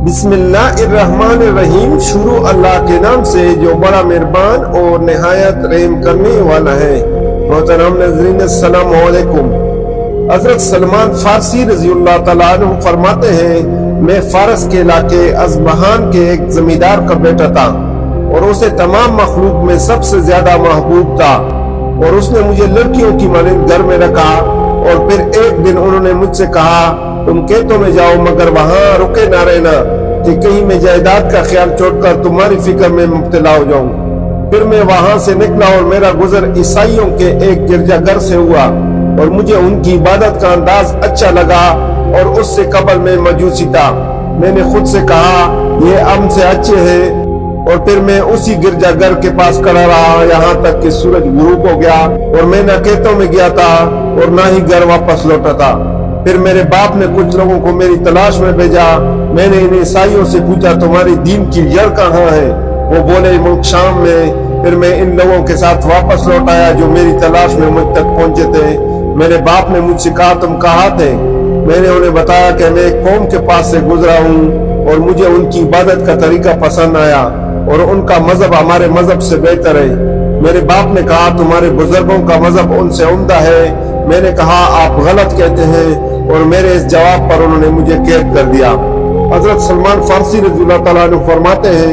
بسم اللہ الرحمن الرحیم، شروع اللہ کے نام سے جو بڑا مہربان اور نہایت رحم کرنے والا ہے۔ محترم ناظرین السلام علیکم۔ حضرت سلمان فارسی رضی اللہ تعالیٰ عنہ فرماتے ہیں، میں فارس کے علاقے اصبہان کے ایک زمیندار کا بیٹا تھا اور اسے تمام مخلوق میں سب سے زیادہ محبوب تھا، اور اس نے مجھے لڑکیوں کی مانند گھر میں رکھا، اور پھر ایک دن انہوں نے مجھ سے کہا، تم کھیتوں میں جاؤ مگر وہاں رکے نہ رہنا کہ کہیں میں جائیداد کا خیال چھوڑ کر تمہاری فکر میں مبتلا ہو جاؤں۔ پھر میں وہاں سے نکلا اور میرا گزر عیسائیوں کے ایک گرجا گھر سے ہوا، اور مجھے ان کی عبادت کا انداز اچھا لگا، اور اس سے قبل میں مجوسی تھا۔ میں نے خود سے کہا یہ ہم سے اچھے ہیں، اور پھر میں اسی گرجا گھر کے پاس کھڑا رہا یہاں تک کہ سورج غروب ہو گیا، اور میں نہ کھیتوں میں گیا تھا اور نہ ہی گھر واپس لوٹا تھا۔ پھر میرے باپ نے کچھ لوگوں کو میری تلاش میں بھیجا۔ میں نے ان عیسائیوں سے پوچھا تمہاری دین کی جڑ کہاں ہے؟ وہ بولے ملک شام میں۔ پھر میں ان لوگوں کے ساتھ واپس لوٹ آیا جو میری تلاش میں مجھ تک پہنچے تھے۔ میرے باپ نے مجھ سے کہا تم کہاں تھے؟ میں نے انہیں بتایا کہ میں ایک قوم کے پاس سے گزرا ہوں، اور مجھے ان کی عبادت کا طریقہ پسند آیا، اور ان کا مذہب ہمارے مذہب سے بہتر ہے۔ میرے باپ نے کہا تمہارے بزرگوں کا مذہب ان سے عمدہ ہے۔ میں نے کہا آپ غلط کہتے ہیں، اور میرے اس جواب پر انہوں نے مجھے قید کر دیا۔ حضرت سلمان فارسی رضی اللہ تعالیٰ عنہ فرماتے ہیں،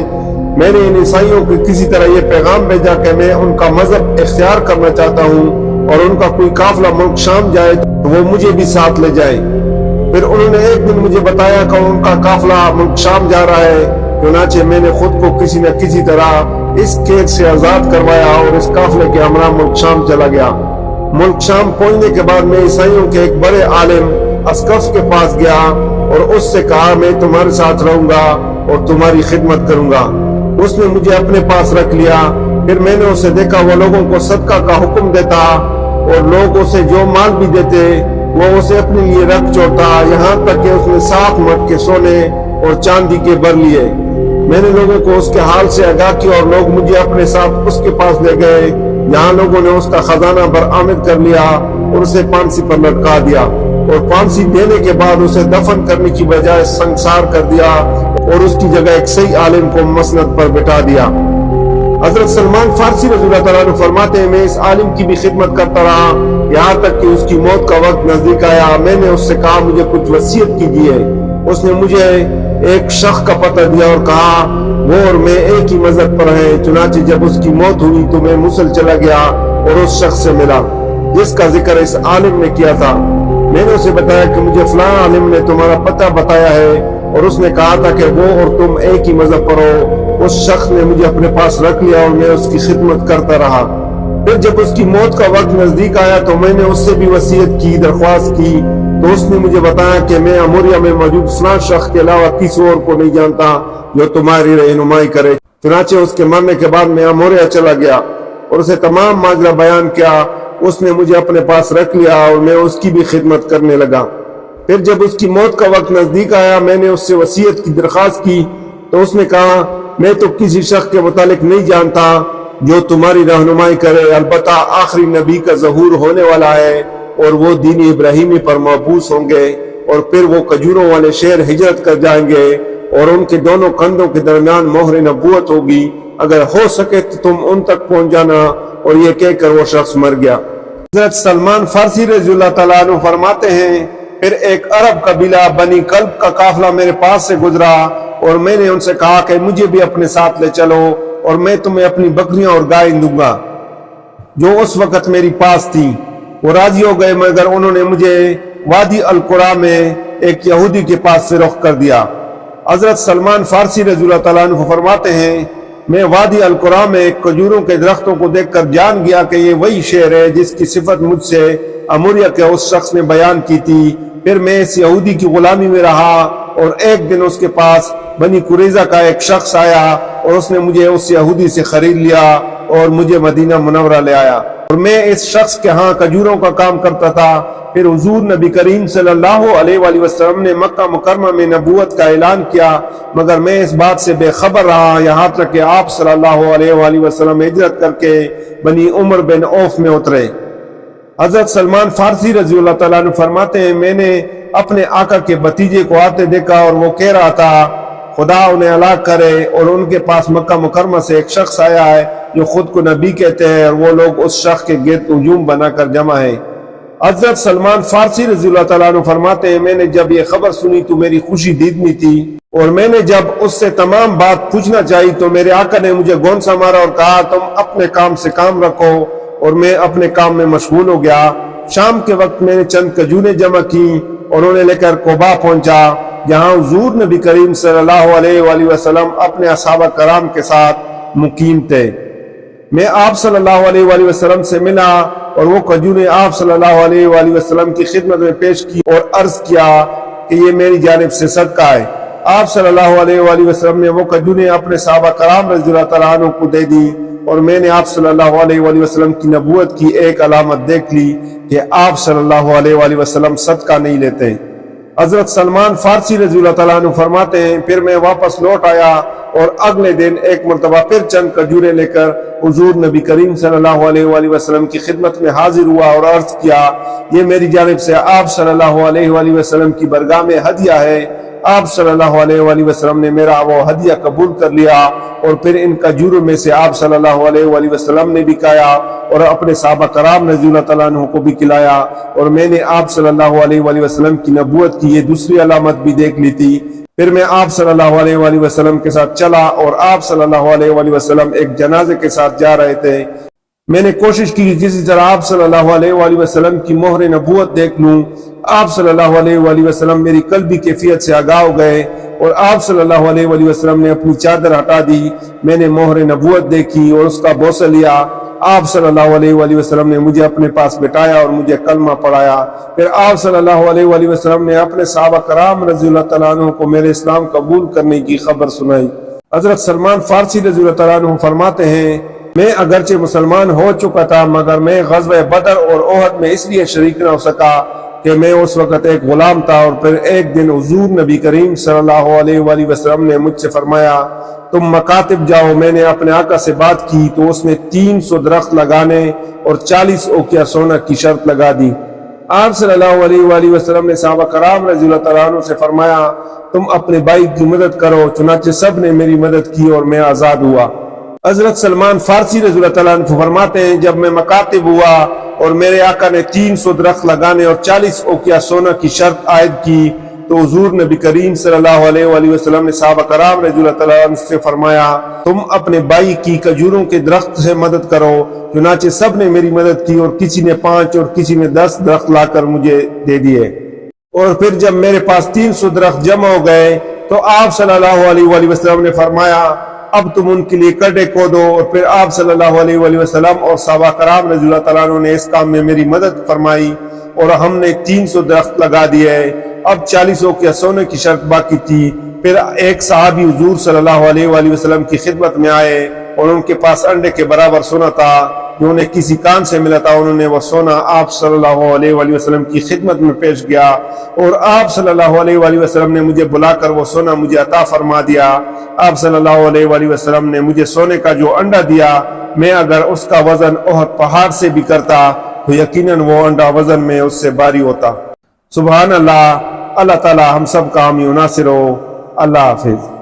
میں نے ان عیسائیوں کو کسی طرح یہ پیغام بھیجا کہ میں ان کا مذہب اختیار کرنا چاہتا ہوں، اور ان کا کوئی قافلہ ملک شام جائے تو وہ مجھے بھی ساتھ لے جائے۔ پھر انہوں نے ایک دن مجھے بتایا کہ ان کا قافلہ ملک شام جا رہا ہے، چنانچہ میں نے خود کو کسی نہ کسی طرح اس قید سے آزاد کروایا اور اس قافلے کے ہمراہ ملک شام چلا گیا۔ ملک شام پہنچنے کے بعد میں عیسائیوں کے ایک بڑے عالم اسقف کے پاس گیا اور اس سے کہا میں تمہارے ساتھ رہوں گا اور تمہاری خدمت کروں گا۔ اس نے مجھے اپنے پاس رکھ لیا۔ پھر میں نے اسے دیکھا وہ لوگوں کو صدقہ کا حکم دیتا، اور لوگ اسے جو مال بھی دیتے وہ اسے اپنے لیے رکھ چھوڑتا، یہاں تک کہ اس نے 7 مٹ کے سونے اور چاندی کے بر لیے۔ میں نے لوگوں کو اس کے حال سے آگاہ کیا، اور لوگ مجھے اپنے ساتھ اس کے پاس لے گئے، یہاں لوگوں نے اس کا خزانہ برآمد کر لیا اور اسے پھانسی پر لٹکا دیا، اور پھانسی دینے کے بعد اسے دفن کرنے کی بجائے سنسار کر دیا، اور اس کی جگہ ایک صحیح عالم کو مسند پر بٹھا دیا۔ حضرت سلمان فارسی رضی اللہ تعالیٰ عنہ فرماتے ہیں، میں اس عالم کی بھی خدمت کرتا رہا یہاں تک کہ اس کی موت کا وقت نزدیک آیا۔ میں نے اس سے کہا مجھے کچھ وصیت کیجیے۔ اس نے مجھے ایک شخص کا پتہ دیا اور کہا وہ اور میں ایک ہی مذہب پر ہیں۔ چنانچہ جب اس کی موت ہوئی تو میں موصل چلا گیا اور اس شخص سے ملا جس کا ذکر اس عالم نے کیا تھا۔ میں نے اسے بتایا کہ مجھے فلاں عالم نے تمہارا پتہ بتایا ہے، اور اس نے کہا تھا کہ وہ اور تم ایک ہی مذہب پر ہو۔ اس شخص نے مجھے اپنے پاس رکھ لیا اور میں اس کی خدمت کرتا رہا۔ پھر جب اس کی موت کا وقت نزدیک آیا تو میں نے اس سے بھی وصیت کی، درخواست کی، تو اس نے مجھے بتایا کہ میں اموریہ میں موجود فلاں شخص کے علاوہ کسی اور کو نہیں جانتا جو تمہاری رہنمائی کرے۔ چنانچہ اس کے مرنے کے بعد میں اموریہ چلا گیا اور اسے تمام ماجرا بیان کیا۔ اس نے مجھے اپنے پاس رکھ لیا اور میں اس کی بھی خدمت کرنے لگا۔ پھر جب اس کی موت کا وقت نزدیک آیا میں نے اس سے وصیت کی درخواست کی، تو اس نے کہا میں تو کسی شخص کے متعلق نہیں جانتا جو تمہاری رہنمائی کرے، البتہ آخری نبی کا ظہور ہونے والا ہے، اور وہ دین ابراہیمی پر مبعوث ہوں گے، اور پھر وہ کھجوروں والے شہر ہجرت کر جائیں گے، اور ان کے دونوں کندھوں کے درمیان مہر نبوت ہوگی، اگر ہو سکے تو تم ان تک پہنچ جانا۔ اور یہ کہہ کر وہ شخص مر گیا۔ حضرت سلمان فارسی رضی اللہ تعالیٰ عنہ فرماتے ہیں، پھر ایک عرب قبیلہ بنی کلب کا قافلہ میرے پاس سے گزرا، اور میں نے ان سے کہا کہ مجھے بھی اپنے ساتھ لے چلو، اور میں تمہیں اپنی بکریاں اور گائے دوں گا جو اس وقت میری پاس تھی۔ وہ راضی ہو گئے، مگر انہوں نے مجھے وادی القرا میں ایک یہودی کے پاس سے رخ کر دیا۔ حضرت سلمان فارسی رضی اللہ تعالیٰ عنہ فرماتے ہیں، میں وادی القرا میں کھجوروں کے درختوں کو دیکھ کر جان گیا کہ یہ وہی شہر ہے جس کی صفت مجھ سے اموریہ کے اس شخص نے بیان کی تھی۔ پھر میں اس یہودی کی غلامی میں رہا، اور ایک دن اس کے پاس بنی قریظہ کا ایک شخص آیا، اور اس نے مجھے اس یہودی سے خرید لیا اور مجھے مدینہ منورہ لے آیا، اور میں اس شخص کے ہاں کھجوروں کا کام کرتا تھا۔ پھر حضور نبی کریم صلی اللہ علیہ وآلہ وسلم نے مکہ مکرمہ میں نبوت کا اعلان کیا، مگر میں اس بات سے بے خبر رہا یہاں تک کہ آپ صلی اللہ علیہ وآلہ وسلم ہجرت کر کے بنی عمر بن عوف میں اترے۔ حضرت سلمان فارسی رضی اللہ تعالیٰ عنہ فرماتے ہیں، میں نے اپنے آقا کے بھتیجے کو آتے دیکھا اور وہ کہہ رہا تھا خدا انہیں ہلاک کرے۔ اور ان کے پاس مکہ مکرمہ سے ایک شخص آیا ہے جو خود کو نبی کہتے ہیں، اور وہ لوگ اس شخص کے گرد ہجوم بنا کر جمع ہیں۔ حضرت سلمان فارسی رضی اللہ تعالیٰ عنہ فرماتے ہیں، میں نے جب یہ خبر سنی تو میری خوشی دیدنی تھی، اور میں نے جب اس سے تمام بات پوچھنا چاہی تو میرے آقا نے مجھے گونسا مارا اور کہا تم اپنے کام سے کام رکھو، اور میں اپنے کام میں مشغول ہو گیا۔ شام کے وقت میں نے چند کھجوریں جمع کی اور انہیں لے کر قباء پہنچا، جہاں حضور نبی کریم صلی اللہ علیہ وآلہ وسلم اپنے اصحابہ کرام کے ساتھ مقیم تھے۔ میں آپ صلی اللہ علیہ وآلہ وسلم سے ملا اور وہ کھجوریں آپ صلی اللہ علیہ وآلہ وسلم کی خدمت میں پیش کی اور عرض کیا کہ یہ میری جانب سے صدقہ ہے۔ آپ صلی اللہ علیہ وآلہ وسلم نے وہ کھجوریں اپنے صحابہ کرام رضی اللہ تعالیٰ عنہ کو دے دی، اور میں نے آپ صلی اللہ علیہ وآلہ وسلم کی نبوت کی ایک علامت دیکھ لی کہ آپ صلی اللہ علیہ وآلہ وسلم صدقہ نہیں لیتے۔ حضرت سلمان فارسی رضی اللہ تعالیٰ عنہ فرماتے ہیں، پھر میں واپس لوٹ آیا اور اگلے دن ایک مرتبہ پھر چند کھجوریں لے کر حضور نبی کریم صلی اللہ علیہ وآلہ وسلم کی خدمت میں حاضر ہوا اور عرض کیا، یہ میری جانب سے آپ صلی اللہ علیہ وآلہ وسلم کی برگاہ میں ہدیہ ہے۔ آپ صلی اللہ علیہ وآلہ وسلم نے میرا وہ ہدیہ قبول کر لیا، اور پھر ان کھجوروں میں سے آپ صلی اللہ علیہ وآلہ وسلم نے بھی کھایا اور اپنے صحابہ کرام رضی اللہ تعالیٰ عنہ کو بھی کھلایا، اور میں نے آپ صلی اللہ علیہ وآلہ وسلم کی نبوت کی یہ دوسری علامت بھی دیکھ لی تھی۔ پھر میں آپ صلی اللہ علیہ وآلہ وسلم کے ساتھ چلا، اور آپ صلی اللہ علیہ وآلہ وسلم ایک جنازے کے ساتھ جا رہے تھے۔ میں نے کوشش کی کسی طرح آپ صلی اللہ علیہ وآلہ وسلم کی مہر نبوت دیکھ لوں۔ آپ صلی اللہ علیہ وآلہ وسلم میری قلبی کیفیت سے آگاہ ہو گئے، اور آپ صلی اللہ علیہ وآلہ وسلم نے اپنی چادر ہٹا دی۔ میں نے مہر نبوت دیکھی اور اس کا بوسہ لیا۔ آپ صلی اللہ علیہ وآلہ وسلم نے مجھے اپنے پاس بٹھایا اور مجھے کلمہ پڑھایا۔ پھر آپ صلی اللہ علیہ وآلہ وسلم نے اپنے صحابہ کرام رضی اللہ تعالیٰ عنہ کو میرے اسلام قبول کرنے کی خبر سنائی۔ حضرت سلمان فارسی رضی اللہ تعالیٰ عنہ فرماتے ہیں، میں اگرچہ مسلمان ہو چکا تھا، مگر میں غزوہ بدر اور احد میں اس لیے شریک نہ ہو سکا کہ میں اس وقت ایک غلام تھا۔ اور پھر ایک دن حضور نبی کریم صلی اللہ علیہ وآلہ وسلم نے مجھ سے فرمایا، تم مکاتب جاؤ۔ میں نے اپنے آقا سے بات کی تو اس نے 300 درخت لگانے اور 40 اوقیہ سونا کی شرط لگا دی۔ آپ صلی اللہ علیہ وآلہ وسلم نے صحابہ کرام رضی اللہ تعالیٰ عنہ سے فرمایا، تم اپنے بھائی کی مدد کرو۔ چنانچہ سب نے میری مدد کی اور میں آزاد ہوا۔ حضرت سلمان فارسی رضی اللہ تعالیٰ عنہ فرماتے ہیں، جب میں مکاتب ہوا اور میرے آقا نے 300 درخت لگانے اور 40 اوقیہ سونا کی شرط عائد کی تو حضور نبی کریم صلی اللہ علیہ وآلہ وسلم نے صحابہ کرام رضی اللہ تعالیٰ عنہ سے فرمایا، تم اپنے بھائی کی کھجوروں کے درخت سے مدد کرو۔ چنانچہ سب نے میری مدد کی، اور کسی نے 5 اور کسی نے 10 درخت لا کر مجھے دے دیے۔ اور پھر جب میرے پاس 300 درخت جمع ہو گئے تو آپ صلی اللہ علیہ وآلہ وسلم نے فرمایا، اب تم ان کے لیے کڈے کھودو۔ اور پھر آپ صلی اللہ علیہ وآلہ وسلم اور صحابہ کرام رضی اللہ تعالیٰ عنہ نے اس کام میں میری مدد فرمائی، اور ہم نے 300 درخت لگا دیے۔ اب 40 اوقیہ سونے کی شرط باقی تھی۔ پھر ایک صحابی حضور صلی اللہ علیہ وآلہ وسلم کی خدمت میں آئے، اور ان کے پاس انڈے کے برابر سونا تھا جو انہیں کسی کان سے ملا تھا۔ انہوں نے وہ سونا آپ صلی اللہ علیہ وآلہ وسلم کی خدمت میں پیش کیا، اور آپ صلی اللہ علیہ وآلہ وسلم نے مجھے بلا کر وہ سونا مجھے عطا فرما دیا۔ آپ صلی اللہ علیہ وآلہ وسلم نے مجھے سونے کا جو انڈا دیا، میں اگر اس کا وزن احد پہاڑ سے بھی کرتا تو یقیناً وہ انڈا وزن میں اس سے بھاری ہوتا۔ سبحان اللہ۔ اللہ تعالی ہم سب کا حامی و ناصر ہو۔ اللہ حافظ۔